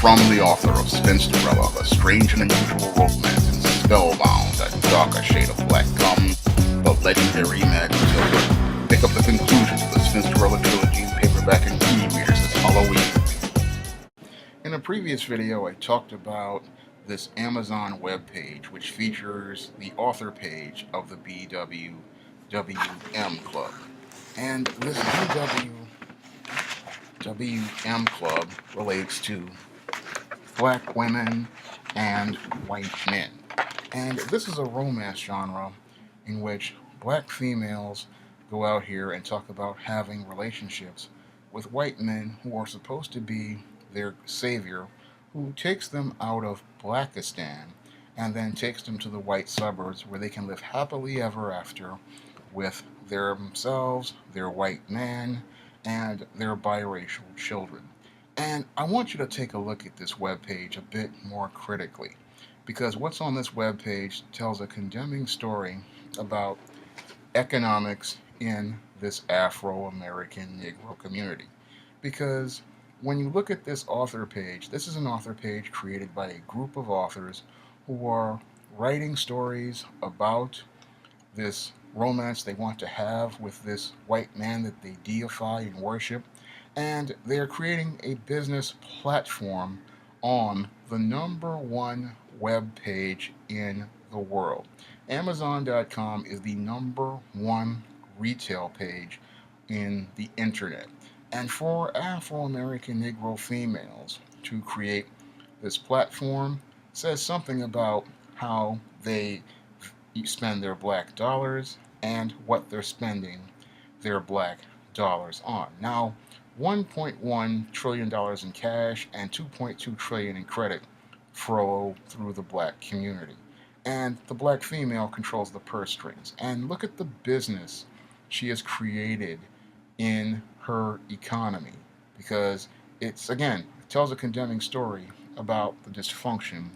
From the author of Spinsterella, the strange and unusual romance and spellbound, a darker shade of black comes the legendary Magic Children. Pick up the conclusions of the Spinsterella trilogy in paperback and e-readers this Halloween. In a previous video, I talked about this Amazon webpage, which features the author page of the BWWM Club. And this BWWM Club relates to black women and white men. And this is a romance genre in which black females go out here and talk about having relationships with white men who are supposed to be their savior, who takes them out of Blackistan and then takes them to the white suburbs where they can live happily ever after with themselves, their white man, and their biracial children. And I want you to take a look at this webpage a bit more critically, because what's on this webpage tells a condemning story about economics in this Afro-American Negro community. Because when you look at this author page, this is an author page created by a group of authors who are writing stories about this romance they want to have with this white man that they deify and worship, and they're creating a business platform on the number one web page in the world. Amazon.com is the number one retail page in the internet. And for Afro American Negro females to create this platform says something about how they spend their black dollars and what they're spending their black dollars on. Now, $1.1 trillion in cash and $2.2 trillion in credit flow through the black community. And the black female controls the purse strings. And look at the business she has created in her economy, because it tells a condemning story about the dysfunction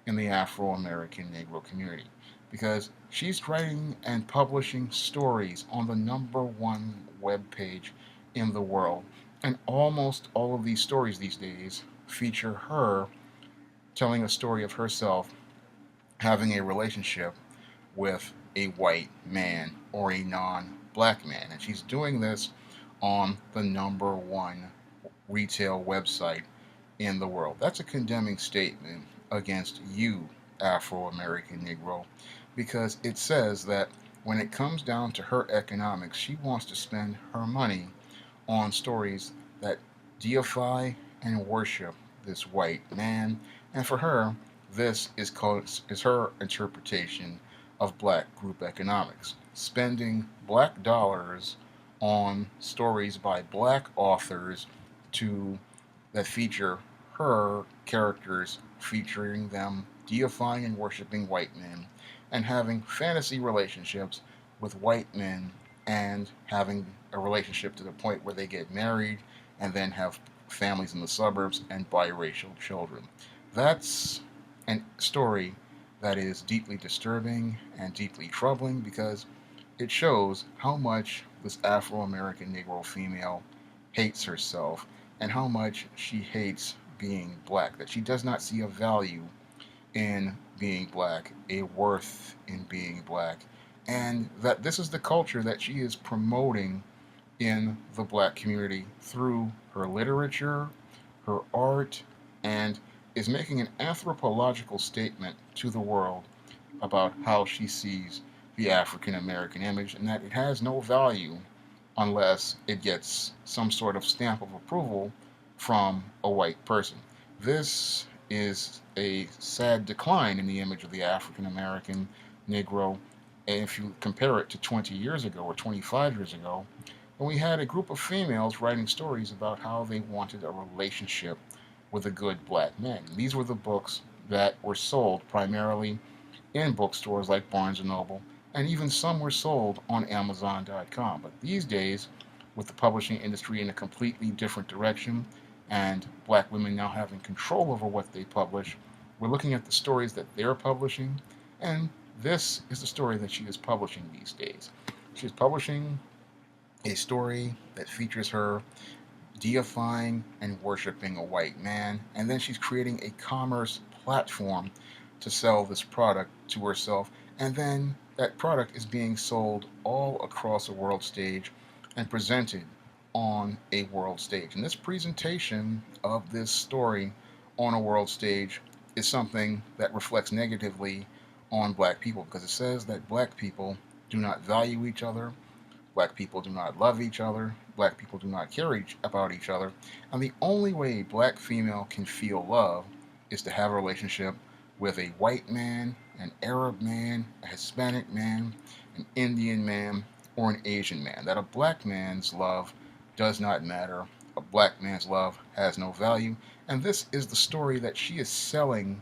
in the Afro-American Negro community, because she's writing and publishing stories on the number one web page in the world. And almost all of these stories these days feature her telling a story of herself having a relationship with a white man or a non-black man. And she's doing this on the number one retail website in the world. That's a condemning statement against you, Afro-American Negro, because it says that when it comes down to her economics, she wants to spend her money on stories that deify and worship this white man. And for her, this is her interpretation of black group economics, spending black dollars on stories by black authors that feature her characters, featuring them deifying and worshiping white men and having fantasy relationships with white men, and having a relationship to the point where they get married and then have families in the suburbs and biracial children. That's a story that is deeply disturbing and deeply troubling, because it shows how much this Afro-American Negro female hates herself and how much she hates being black, that she does not see a value in being black, a worth in being black, and that this is the culture that she is promoting in the black community through her literature, her art, and is making an anthropological statement to the world about how she sees the African American image, and that it has no value unless it gets some sort of stamp of approval from a white person. This is a sad decline in the image of the African American Negro. And if you compare it to 20 years ago or 25 years ago, when we had a group of females writing stories about how they wanted a relationship with a good black man. These were the books that were sold primarily in bookstores like Barnes & Noble, and even some were sold on Amazon.com. But these days, with the publishing industry in a completely different direction, and black women now having control over what they publish, we're looking at the stories that they're publishing, and this is the story that she is publishing these days. She's publishing a story that features her deifying and worshiping a white man, and then she's creating a commerce platform to sell this product to herself, and then that product is being sold all across a world stage and presented on a world stage. And this presentation of this story on a world stage is something that reflects negatively on black people because it says that black people do not value each other, black people do not love each other, black people do not care about each other, and the only way a black female can feel love is to have a relationship with a white man, an Arab man, a Hispanic man, an Indian man, or an Asian man. That a black man's love does not matter. A black man's love has no value. And this is the story that she is selling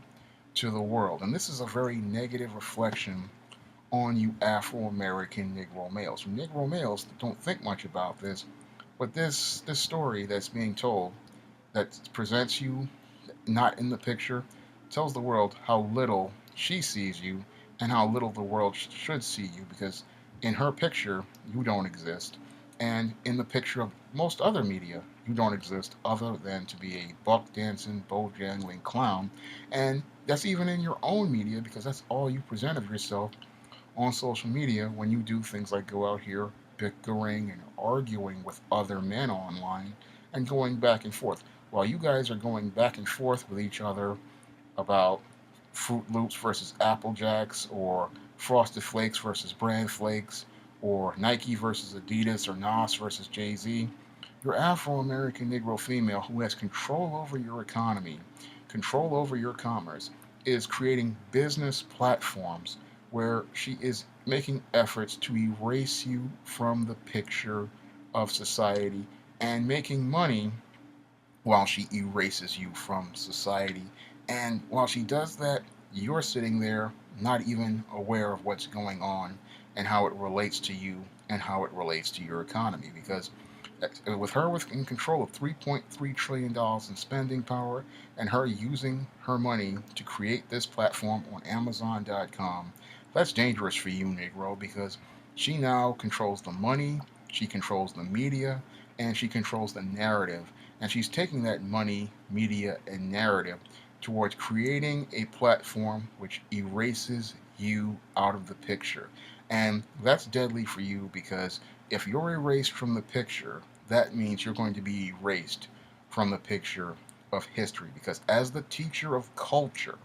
to the world. And this is a very negative reflection on you Afro American Negro males. You Negro males don't think much about this, but this story that's being told that presents you not in the picture tells the world how little she sees you and how little the world should see you because in her picture you don't exist, and in the picture of most other media you don't exist other than to be a buck dancing bojangling clown, and that's even in your own media because that's all you present of yourself on social media when you do things like go out here bickering and arguing with other men online and going back and forth. While you guys are going back and forth with each other about Fruit Loops versus Apple Jacks or Frosted Flakes versus Bran Flakes or Nike versus Adidas or Nas versus Jay-Z, your Afro American Negro female who has control over your economy, control over your commerce, is creating business platforms where she is making efforts to erase you from the picture of society and making money while she erases you from society. And while she does that, you're sitting there not even aware of what's going on and how it relates to you and how it relates to your economy. Because with her in control of $3.3 trillion in spending power and her using her money to create this platform on Amazon.com, that's dangerous for you, Negro, because she now controls the money, she controls the media, and she controls the narrative. And she's taking that money, media, and narrative towards creating a platform which erases you out of the picture. And that's deadly for you because if you're erased from the picture, that means you're going to be erased from the picture of history. Because as the teacher of culture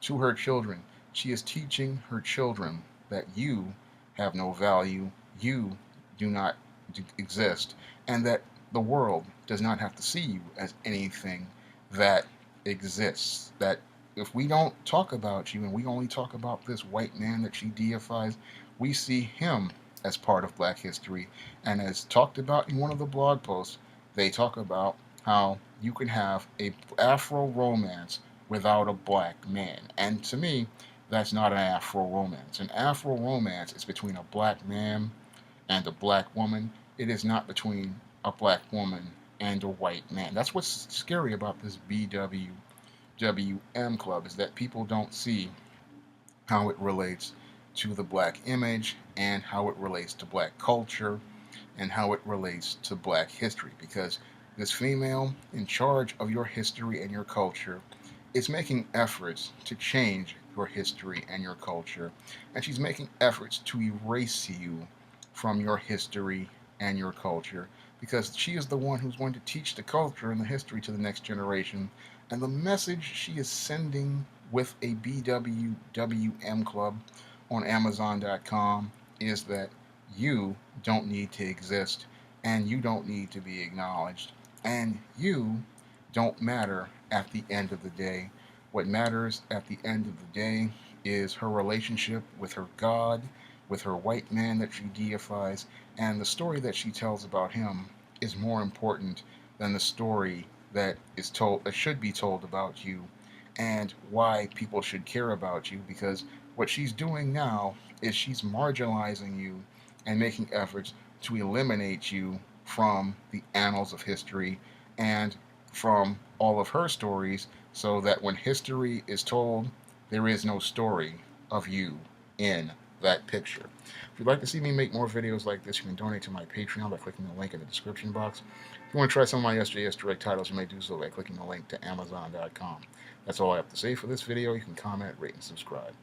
to her children, she is teaching her children that you have no value, you do not exist, and that the world does not have to see you as anything that exists. That if we don't talk about you and we only talk about this white man that she deifies, we see him as part of black history. And as talked about in one of the blog posts, they talk about how you can have a Afro romance without a black man. And to me, that's not an Afro romance. An Afro romance is between a black man and a black woman. It is not between a black woman and a white man. That's what's scary about this BWWM club is that people don't see how it relates to the black image and how it relates to black culture and how it relates to black history because this female in charge of your history and your culture is making efforts to change your history and your culture, and she's making efforts to erase you from your history and your culture because she is the one who's going to teach the culture and the history to the next generation. And the message she is sending with a BWWM club on Amazon.com is that you don't need to exist and you don't need to be acknowledged and you don't matter at the end of the day. What matters at the end of the day is her relationship with her God, with her white man that she deifies, and the story that she tells about him is more important than the story that should be told about you and why people should care about you because what she's doing now is she's marginalizing you and making efforts to eliminate you from the annals of history and from all of her stories so that when history is told, there is no story of you in that picture. If you'd like to see me make more videos like this, you can donate to my Patreon by clicking the link in the description box. If you want to try some of my SJS Direct titles, you may do so by clicking the link to Amazon.com. That's all I have to say for this video. You can comment, rate, and subscribe.